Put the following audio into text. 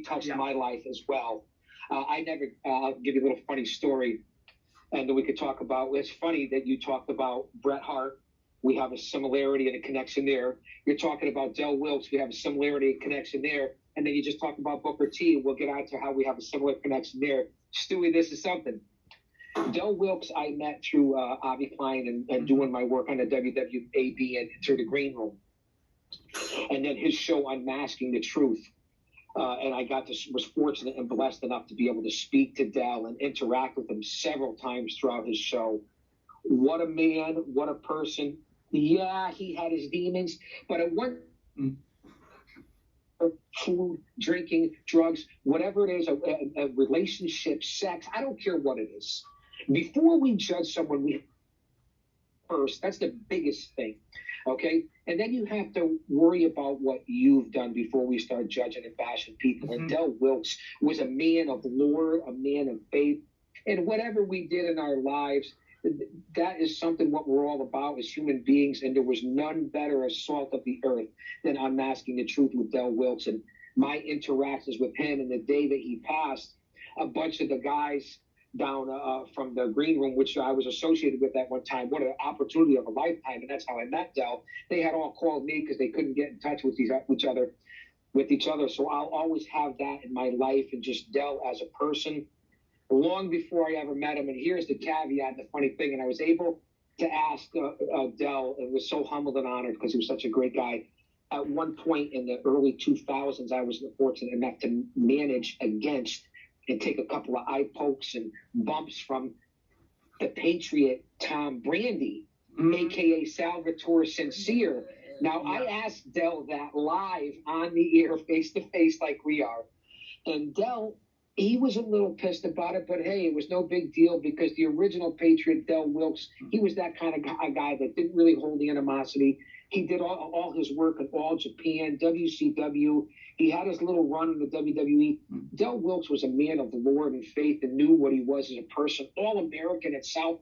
touched my life as well. I'll give you a little funny story, and then we could talk about. It's funny that you talked about Bret Hart. We have a similarity and a connection there. You're talking about Del Wilkes. We have a similarity and connection there. And then you just talked about Booker T. We'll get on to how we have a similar connection there. Stewie, this is something. Del Wilkes I met through Avi Klein and doing my work on the WWAB and through the green room. And then his show Unmasking the Truth. And I was fortunate and blessed enough to be able to speak to Del and interact with him several times throughout his show. What a man, what a person. Yeah, he had his demons, but it wasn't food, drinking, drugs, whatever it is, a relationship, sex, I don't care what it is. Before we judge someone, first, that's the biggest thing, okay? And then you have to worry about what you've done before we start judging and bashing people. And Del Wilkes was a man of lore, a man of faith, and whatever we did in our lives, that is something what we're all about as human beings, and there was none better as salt of the earth than Unmasking the Truth with Del Wilkes. And my interactions with him, and the day that he passed, a bunch of the guys down from the green room, which I was associated with at one time, what an opportunity of a lifetime, and that's how I met Del. They had all called me because they couldn't get in touch with each other. So I'll always have that in my life, and just Del as a person. Long before I ever met him, and here's the caveat, the funny thing, and I was able to ask Del, and was so humbled and honored because he was such a great guy. At one point in the early 2000s, I was fortunate enough to manage against and take a couple of eye pokes and bumps from the Patriot Tom Brandy, a.k.a. Salvatore Sincere. Now, I asked Del that live on the air, face-to-face like we are, and Del, he was a little pissed about it, but hey, it was no big deal because the original Patriot, Del Wilkes, he was that kind of guy that didn't really hold the animosity. He did all his work in All Japan, WCW. He had his little run in the WWE. Del Wilkes was a man of the Lord and faith and knew what he was as a person, All-American at South